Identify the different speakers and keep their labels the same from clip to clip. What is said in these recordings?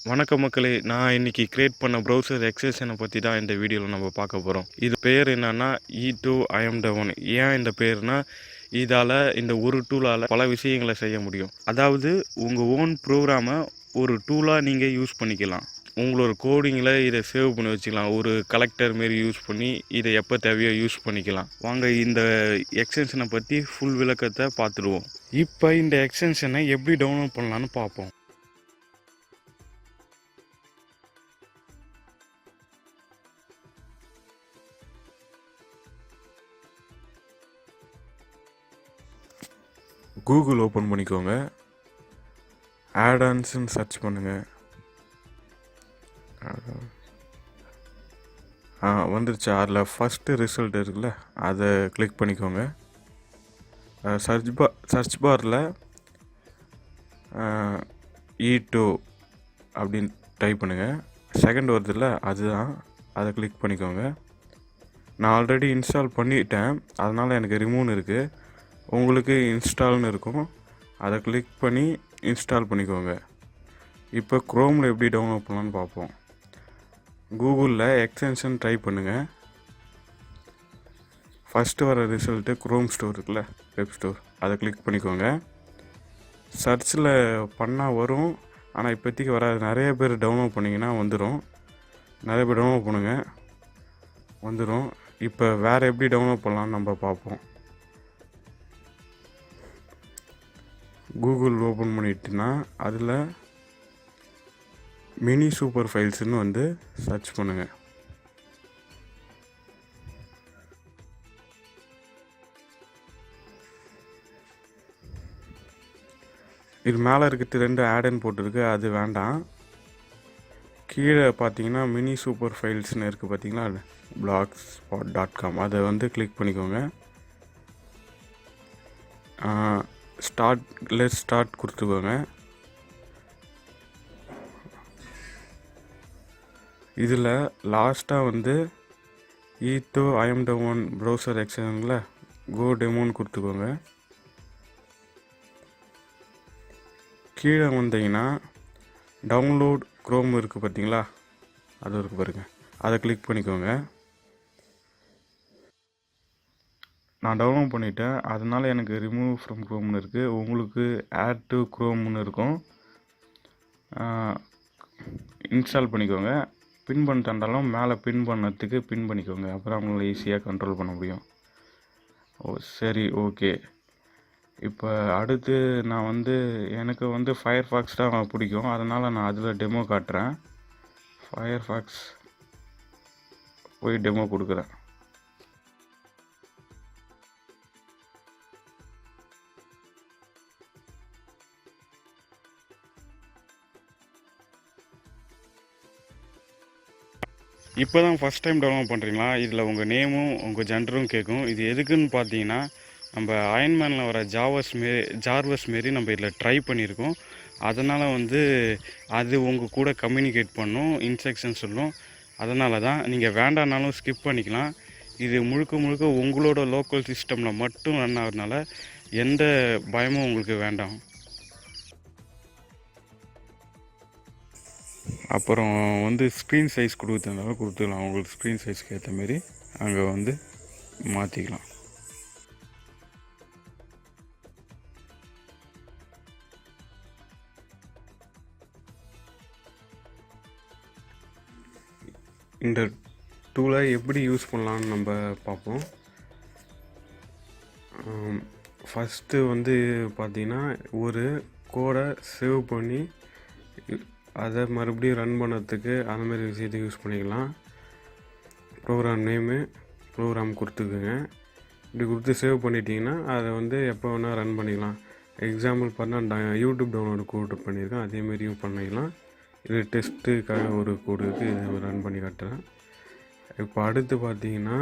Speaker 1: வணக்கம் மக்களே, நான் இன்னைக்கு கிரியேட் பண்ண ப்ரௌசர் எக்ஸ்டென்ஷனை பற்றி தான் இந்த வீடியோவில் நம்ம பார்க்க போகிறோம். இது பேர் என்னன்னா E2 IMD1. ஏன் இந்த பேர்னா, இதால் இந்த ஒரு டூலால் பல விஷயங்களை செய்ய முடியும். அதாவது உங்கள் ஓன் ப்ரோக்ராமை ஒரு டூலாக நீங்கள் யூஸ் பண்ணிக்கலாம். உங்களோட கோடிங்கில் இதை சேவ் பண்ணி வச்சுக்கலாம். ஒரு கலெக்டர் மாரி யூஸ் பண்ணி இதை எப்போ தேவையோ யூஸ் பண்ணிக்கலாம். வாங்க இந்த எக்ஸ்டென்ஷனை பற்றி ஃபுல் விளக்கத்தை பார்த்துடுவோம். இப்போ இந்த எக்ஸ்டென்ஷனை எப்படி டவுன்லோட் பண்ணலான்னு பார்ப்போம். கூகுள் ஓப்பன் பண்ணிக்கோங்க. ஆடான்ஸ்ன்னு சர்ச் பண்ணுங்கள். வந்துருச்சு. அதில் ஃபஸ்ட்டு ரிசல்ட் இருக்குல்ல, அதை கிளிக் பண்ணிக்கோங்க. சர்ச் பாரில் E2 அப்படின்னு டைப் பண்ணுங்கள். செகண்ட் வருதுல்ல, அதுதான். அதை கிளிக் பண்ணிக்கோங்க. நான் ஆல்ரெடி இன்ஸ்டால் பண்ணிட்டேன், அதனால் எனக்கு ரிமூவ்னு இருக்குது. உங்களுக்கு இன்ஸ்டால்னு இருக்கும். அதை கிளிக் பண்ணி இன்ஸ்டால் பண்ணிக்கோங்க. இப்போ க்ரோமில் எப்படி டவுன்லோட் பண்ணலான்னு பார்ப்போம். கூகுளில் எக்ஸ்டென்ஷன் டைப் பண்ணுங்கள். ஃபஸ்ட்டு வர ரிசல்ட்டு க்ரோம் ஸ்டோர் இருக்குல்ல, வெப் ஸ்டோர், அதை கிளிக் பண்ணிக்கோங்க. சர்ச்சில் பண்ணால் வரும், ஆனால் இப்போதைக்கு வராது. நிறைய பேர் டவுன்லோட் பண்ணிங்கன்னா வந்துடும். நிறைய பேர் டவுன்லோட் பண்ணுங்கள், வந்துடும். இப்போ வேறு எப்படி டவுன்லோட் பண்ணலான்னு நம்ம பார்ப்போம். கூகுள் ஓப்பன் பண்ணிட்டுனா அதில் மினி சூப்பர் ஃபைல்ஸ்னு வந்து சர்ச் பண்ணுங்கள். இது மேலே இருக்கிறது 2 ஆடன் போட்டிருக்கு, அது வேண்டாம். கீழே பார்த்தீங்கன்னா மினி சூப்பர் ஃபைல்ஸ்னு இருக்குது பார்த்தீங்களா, blogspot.com, அதை வந்து கிளிக் பண்ணிக்கோங்க. லெட்ஸ் ஸ்டார்ட் கொடுத்துக்கோங்க. இதில் லாஸ்ட்டாக வந்து E2 IMD1 ப்ரௌசர் எக்ஸ்டென்ஷனில் கோ டெமோன்னு கொடுத்துக்கோங்க. கீழே வந்தீங்கன்னா டவுன்லோட் க்ரோம் இருக்குது பார்த்தீங்களா, அது இருக்குது பாருங்கள், அதை கிளிக் பண்ணிக்கோங்க. நான் டவுன்லோட் பண்ணிட்டேன், அதனால் எனக்கு ரிமூவ் ஃப்ரம் க்ரோம்னு இருக்குது. உங்களுக்கு ஆட் டு க்ரோம்னு இருக்கும். இன்ஸ்டால் பண்ணிக்கோங்க. பின் பண்ண தந்தாலும் மேலே பின் பண்ணதுக்கு பின் பண்ணிக்கோங்க, அப்புறம் அவங்கள ஈஸியாக கண்ட்ரோல் பண்ண முடியும். சரி, ஓகே. இப்போ அடுத்து நான் வந்து எனக்கு வந்து ஃபயர்ஃபாக்ஸ் தான் பிடிக்கும், அதனால் நான் அதில் டெமோ காட்டுறேன். ஃபயர்ஃபாக்ஸ் போய் டெமோ கொடுக்குறேன். இப்போ தான் ஃபஸ்ட் டைம் டவுன்லோட் பண்ணுறீங்களா, இதில் உங்கள் நேமும் உங்கள் ஜெண்டரும் கேட்கும். இது எதுக்குன்னு பார்த்தீங்கன்னா, நம்ம அயன்மேனில் வர ஜார்வஸ் மாரி நம்ம இதில் ட்ரை பண்ணியிருக்கோம். அதனால் வந்து அது உங்கள் கூட கம்யூனிகேட் பண்ணும், இன்ஸ்ட்ரக்ஷன் சொல்லும். அதனால தான் நீங்கள் வேண்டானாலும் ஸ்கிப் பண்ணிக்கலாம். இது முழுக்க முழுக்க உங்களோட லோக்கல் சிஸ்டமில் மட்டும் ரன் ஆகிறதுனால எந்த பயமும் உங்களுக்கு வேண்டாம். அப்புறம் வந்து ஸ்க்ரீன் சைஸ் கொடுக்குறதுனால கொடுத்துக்கலாம். உங்களுக்கு ஸ்க்ரீன் சைஸ்க்கு ஏற்ற மாரி அங்கே வந்து மாற்றிக்கலாம். இந்த டூலை எப்படி யூஸ் பண்ணலான்னு நம்ம பார்ப்போம். ஃபஸ்ட்டு வந்து பார்த்திங்கன்னா, ஒரு கோடை சேவ் பண்ணி அதை மறுபடியும் ரன் பண்ணுறதுக்கு அந்தமாரி விஷயத்தை யூஸ் பண்ணிக்கலாம். ப்ரோக்ராம் நேமு ப்ரோக்ராம் கொடுத்துக்குங்க. இப்படி கொடுத்து சேவ் பண்ணிட்டீங்கன்னா அதை வந்து எப்போ வேணால் ரன் பண்ணிக்கலாம். எக்ஸாம்பிள் பார்த்தா யூடியூப் டவுன்லோடு கோடு பண்ணியிருக்கேன், அதேமாரியும் பண்ணிக்கலாம். இது டெஸ்ட்டுக்காக ஒரு கோடு இருக்குது, இதை ரன் பண்ணி காட்டுறேன். இப்போ அடுத்து பார்த்தீங்கன்னா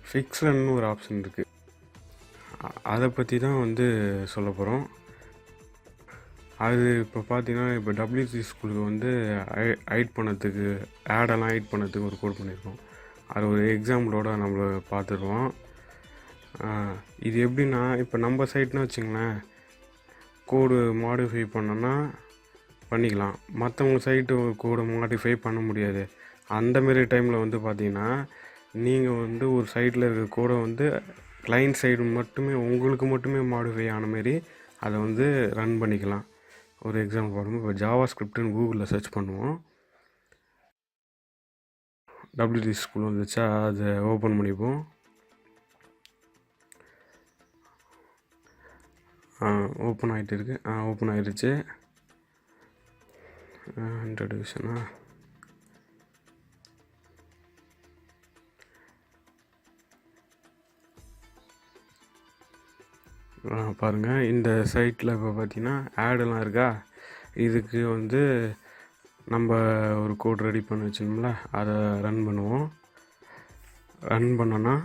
Speaker 1: ஃபிக்ஸ்ன்னு ஒரு ஆப்ஷன் இருக்குது, அதை பற்றி தான் வந்து சொல்ல போகிறோம். அது இப்போ பார்த்தீங்கன்னா, இப்போ WC ஸ்கூலுக்கு வந்து ஹைட் பண்ணதுக்கு ஆடெல்லாம் ஹைட் பண்ணதுக்கு ஒரு கோட் பண்ணியிருக்கோம். அது ஒரு எக்ஸாம்பிளோட நம்ம பார்த்துருவோம். இது எப்படின்னா, இப்போ நம்ம சைட்னு வச்சுங்களேன்,
Speaker 2: கோடு மாடிஃபை பண்ணோன்னா பண்ணிக்கலாம். மற்றவங்க சைட்டு கோடை மாடிஃபை பண்ண முடியாது. அந்தமாரி டைமில் வந்து பார்த்திங்கன்னா நீங்கள் வந்து ஒரு சைட்டில் இருக்கிற கோடை வந்து கிளைண்ட் சைடு மட்டுமே உங்களுக்கு மட்டுமே மாடிஃபை ஆன மாரி அதை வந்து ரன் பண்ணிக்கலாம். ஒரு எக்ஸாம்பிள் பாருங்கள். இப்போ ஜாவா ஸ்கிரிப்ட்னு கூகுளில் சர்ச் பண்ணுவோம். WD ஸ்கூல் வந்துச்சா, அதை ஓப்பன் பண்ணிப்போம். ஓப்பன் ஆகிட்டு இருக்கு. ஓப்பன் ஆகிடுச்சு. இன்ட்ரடியூஷனா பாருங்கள். இந்த சைட்டில் இப்போ பார்த்தீங்கன்னா ஆடெல்லாம் இருக்கா. இதுக்கு வந்து நம்ம ஒரு கோட் ரெடி பண்ணி வச்சோம்ல, அதை ரன் பண்ணுவோம். ரன் பண்ணோன்னா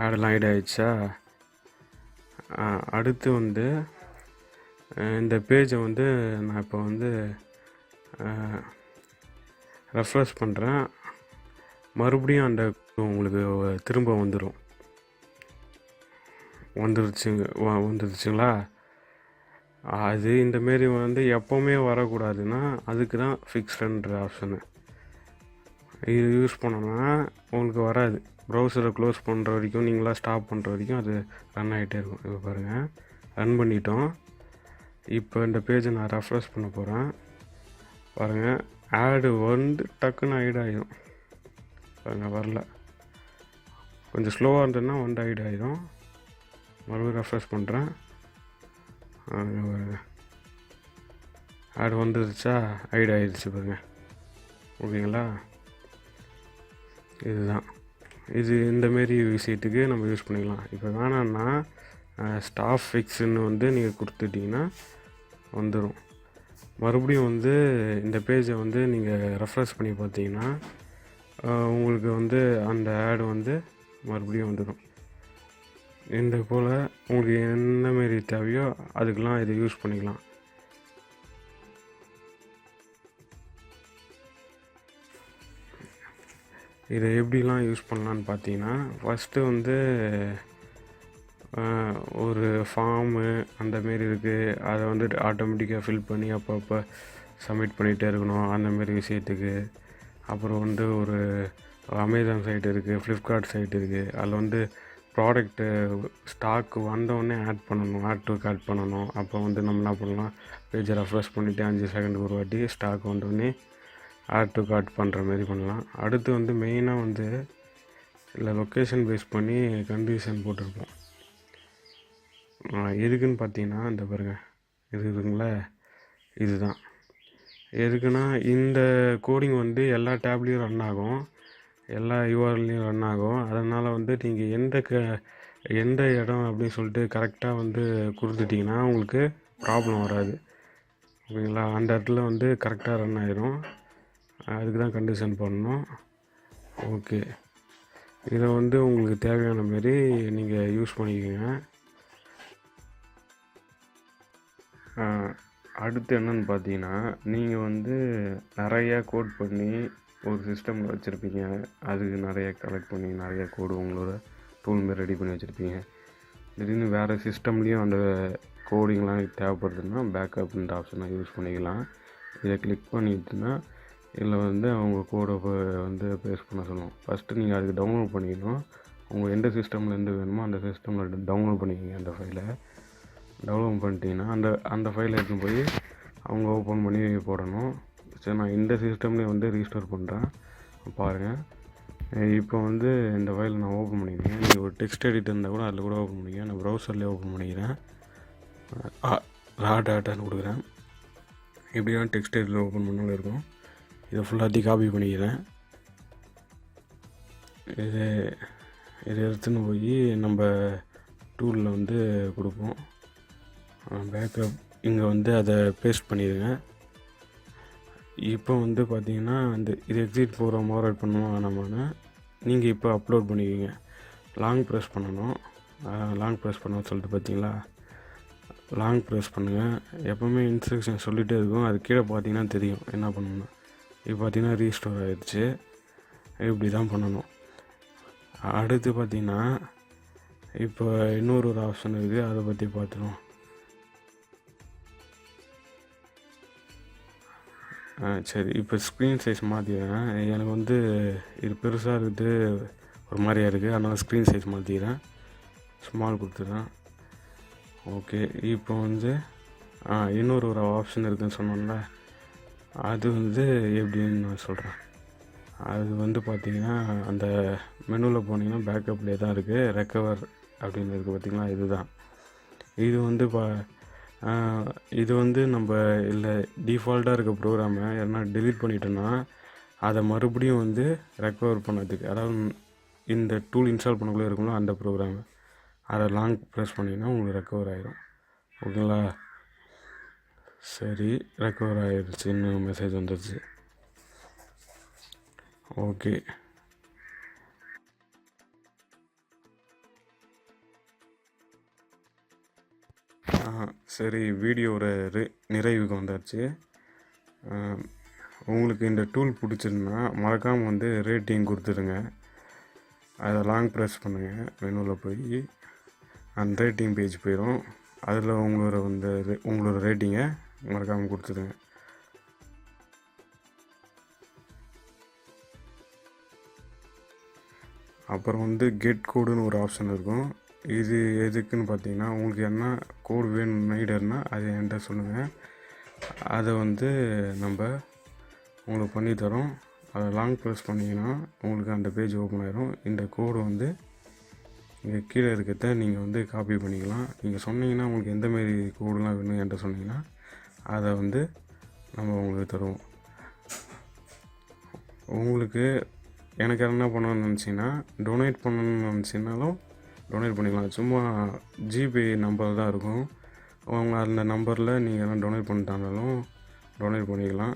Speaker 2: ஆடெல்லாம் ஐட் ஆகிடுச்சா. அடுத்து வந்து இந்த பேஜை வந்து நான் இப்போ வந்து ரெஃப்ரெஷ் பண்ணுறேன். மறுபடியும் அந்த உங்களுக்கு திரும்ப வந்துருச்சுங்களா. அது இந்தமாரி வந்து எப்போவுமே வரக்கூடாதுன்னா அதுக்கு தான் ஃபிக்ஸ்டுன்ற ஆப்ஷனு. இது யூஸ் பண்ணோன்னா உங்களுக்கு வராது. ப்ரௌசரை க்ளோஸ் பண்ணுற வரைக்கும், நீங்களாக ஸ்டாப் பண்ணுற வரைக்கும் அது ரன் ஆகிட்டே இருக்கும். இப்போ பாருங்கள், ரன் பண்ணிட்டோம். இப்போ இந்த பேஜை நான் ரெஃப்ரெஷ் பண்ண போகிறேன். பாருங்கள், ஆடு வந்து டக்குன்னு ஐட் ஆகிடும். பாருங்கள், வரல. கொஞ்சம் ஸ்லோவாக இருந்ததுன்னா வந்து ஐட் ஆகிடும். மறுபடியும் ரெஃப்ரெஷ் பண்ணுறேன். ஆடு வந்துருச்சா, ஐட் ஆகிடுச்சு பாருங்கள். ஓகேங்களா. இதுதான் இது. இந்தமாரி விஷயத்துக்கு நம்ம யூஸ் பண்ணிக்கலாம். இப்போ வேணான்னா ஸ்டாப் ஃபிக்ஸுன்னு வந்து நீங்கள் கொடுத்துட்டிங்கன்னா வந்துடும். மறுபடியும் வந்து இந்த பேஜை வந்து நீங்கள் ரெஃப்ரெஷ் பண்ணி பார்த்தீங்கன்னா உங்களுக்கு வந்து அந்த ஆடு வந்து மறுபடியும் வந்துடும். இந்த போல் உங்களுக்கு என்ன மாரி தேவையோ அதுக்கெலாம் இதை யூஸ் பண்ணிக்கலாம். இதை எப்படிலாம் யூஸ் பண்ணலான்னு பார்த்தீங்கன்னா, ஃபஸ்ட்டு வந்து ஒரு ஃபார்மு அந்தமாரி இருக்குது. அதை வந்து ஆட்டோமேட்டிக்காக ஃபில் பண்ணி அப்பப்போ சப்மிட் பண்ணிகிட்டே இருக்கணும், அந்தமாரி விஷயத்துக்கு. அப்புறம் வந்து ஒரு அமேசான் சைட் இருக்குது, ஃப்ளிப்கார்ட் சைட் இருக்குது. அதில் வந்து ப்ராடக்ட்டு ஸ்டாக்கு வந்தோடனே ஆட் டு கார்ட் பண்ணணும். அப்போ வந்து நம்ம என்ன பண்ணலாம், பேஜை ரெஃப்ரெஷ் பண்ணிவிட்டு 5 செகண்டுக்கு ஒரு வாட்டி ஸ்டாக் வந்தோடனே ஆட் டு கார்ட் பண்ணுற மாரி பண்ணலாம். அடுத்து வந்து மெயினாக வந்து இல்லை லொக்கேஷன் பேஸ் பண்ணி கண்டிஷன் போட்டிருப்போம். எதுக்குன்னு பார்த்தீங்கன்னா, இந்த பாருங்கள், இது இருக்குங்களே, இதுதான் எதுக்குன்னா இந்த கோடிங் வந்து எல்லா டேப்லேயும் ரன் ஆகும், எல்லா யூஆர்எல்லையும் ரன் ஆகும். அதனால் வந்து நீங்கள் எந்த இடம் அப்படின்னு சொல்லிட்டு கரெக்டாக வந்து கொடுத்துட்டிங்கன்னா உங்களுக்கு ப்ராப்ளம் வராது. ஓகேங்களா. அந்த இடத்துல வந்து கரெக்டாக ரன் ஆகிரும். அதுக்கு தான் கண்டிஷன் பண்ணணும். ஓகே, இதை வந்து உங்களுக்கு தேவையான மாரி நீங்கள் யூஸ் பண்ணிக்கோங்க. அடுத்து என்னென்னு பார்த்தீங்கன்னா, நீங்கள் வந்து நிறையா கோட் பண்ணி ஒரு சிஸ்டமில் வச்சுருப்பீங்க. அதுக்கு நிறைய கலெக்ட் பண்ணி நிறைய கோடு உங்களோட டூல் மாரி ரெடி பண்ணி வச்சுருப்பீங்க. திடீர்னு வேறு சிஸ்டம்லேயும் அந்த கோடிங்லாம் தேவைப்படுதுன்னா பேக்கப்ன்ற ஆப்ஷனை யூஸ் பண்ணிக்கலாம். இதை கிளிக் பண்ணிட்டுனா இதில் வந்து அவங்க கோடை வந்து பேஸ்ட் பண்ண சொல்லுவோம். ஃபஸ்ட்டு நீங்கள் அதுக்கு டவுன்லோட் பண்ணிக்கணும். உங்கள் எந்த சிஸ்டம்லேருந்து வேணுமோ அந்த சிஸ்டமில் டவுன்லோட் பண்ணிக்கோங்க. அந்த ஃபைலை டவுன்லோட் பண்ணிட்டீங்கன்னா அந்த ஃபைலை எடுத்துன்னு போய் அவங்க ஓப்பன் பண்ணி போடணும். சரி, நான் இந்த சிஸ்டம்லேயே வந்து ரீஸ்டோர் பண்ணுறேன். பாருங்கள், இப்போ வந்து இந்த ஃபைல் நான் ஓப்பன் பண்ணிக்கிறேன். நீங்கள் ஒரு டெக்ஸ்ட் எடிட் இருந்தால் கூட அதில் கூட ஓப்பன் பண்ணிக்கிறேன். நான் ப்ரௌசர்லேயே ஓப்பன் பண்ணிக்கிறேன். ரா டாட்டான்னு கொடுக்குறேன். எப்படின்னா டெக்ஸ்ட் எடிட்டில் ஓப்பன் பண்ணாலும் இருக்கும். இதை ஃபுல்லாத்தையும் காப்பி பண்ணிக்கிறேன். இதை எடுத்துன்னு போய் நம்ம டூலில் வந்து கொடுப்போம். பேக்கப் இங்கே வந்து அதை பேஸ்ட் பண்ணிடுங்க. இப்போ வந்து பார்த்தீங்கன்னா இது எக்ஸிட் போகிற மோரட் பண்ணுவோம் வேணாமான்னு நீங்கள் இப்போ அப்லோட் பண்ணிக்கிங்க. லாங் ப்ரெஸ் பண்ணணும். லாங் ப்ரெஸ் பண்ணணும்னு சொல்லிட்டு பார்த்தீங்களா, லாங் ப்ரெஸ் பண்ணுங்கள். எப்போவுமே இன்ஸ்ட்ரக்ஷன் சொல்லிகிட்டே இருக்கும். அது கீழே பார்த்தீங்கன்னா தெரியும் என்ன பண்ணணும். இப்போ பார்த்தீங்கன்னா ரீஸ்டோர் ஆகிடுச்சு. இப்படி தான் பண்ணணும். அடுத்து பார்த்தீங்கன்னா இப்போ இன்னொரு ஆப்ஷன் இருக்குது, அதை பற்றி பார்த்துருவோம். சரி, இப்போ ஸ்க்ரீன் சைஸ் மாற்றிக்கிறேன். எனக்கு வந்து இது பெருசாக இருக்குது, ஒரு மாதிரியா இருக்குது. அதனால் ஸ்க்ரீன் சைஸ் மாற்றிக்கிறேன், ஸ்மால் கொடுத்துட்றேன். ஓகே, இப்போ வந்து இன்னொரு ஆப்ஷன் இருக்குதுன்னு சொன்னோம்ல, அது வந்து எப்படின்னு நான் சொல்கிறேன். அது வந்து பார்த்திங்கன்னா, அந்த மெனுவில் போனீங்கன்னா பேக்கப்லேயே தான் இருக்குது, ரெக்கவர் அப்படின்னு இருக்குது பார்த்திங்களா, இதுதான். இது வந்து இது வந்து நம்ம இல்லை டிஃபால்ட்டாக இருக்க ப்ரோக்ராமை யாருன்னா டெலீட் பண்ணிட்டோன்னா அதை மறுபடியும் வந்து ரெக்கவர் பண்ணதுக்கு, அதாவது இந்த டூல் இன்ஸ்டால் பண்ணக்குள்ளே இருக்கும்ல அந்த ப்ரோக்ராமு, அதை லாங் ப்ரெஸ் பண்ணிங்கன்னா உங்களுக்கு ரெக்கவர் ஆகிடும். ஓகேங்களா? சரி, ரெக்கவர் ஆகிடுச்சின்னு மெசேஜ் வந்துடுச்சு. ஓகே, சரி, வீடியோவோட நிறைவுக்கு வந்தாச்சு. உங்களுக்கு இந்த டூல் பிடிச்சிருந்தா மறக்காமல் வந்து ரேட்டிங் கொடுத்துருங்க. அதை லாங் ப்ரெஸ் பண்ணுங்கள், மெனுவில் போய் அந்த ரேட்டிங் பேஜ் போயிடும். அதில் உங்களோட ரேட்டிங்கை மறக்காமல் கொடுத்துருங்க. அப்புறம் வந்து கெட் கோடுன்னு ஒரு ஆப்ஷன் இருக்கும். இது எதுக்குன்னு பார்த்தீங்கன்னா, உங்களுக்கு என்ன கோடு வேணும் நீடர்னா அதை என்கிட்ட சொல்லுங்கள், அதை வந்து நம்ம உங்களுக்கு பண்ணித்தரோம். அதை லாங் ப்ரெஸ் பண்ணிங்கன்னா உங்களுக்கு அந்த பேஜ் ஓப்பன் ஆகிடும். இந்த கோடு வந்து இங்கே கீழே இருக்கிறத நீங்கள் வந்து காப்பி பண்ணிக்கலாம். நீங்கள் சொன்னீங்கன்னா உங்களுக்கு எந்தமாரி கோடுலாம் வேணும் என்கிட்ட சொன்னீங்கன்னா அதை வந்து நம்ம உங்களுக்கு தருவோம். உங்களுக்கு எனக்கு என்ன பண்ணணும்னு நினச்சிங்கன்னா, டொனேட் பண்ணணும்னு நினச்சிங்கனாலும் டொனேட் பண்ணிக்கலாம். சும்மா ஜிபே நம்பர் தான் இருக்கும், அவங்க அந்த நம்பரில் நீங்கள் எல்லாம் டொனேட் பண்ணிட்டாலும் டொனேட் பண்ணிக்கலாம்.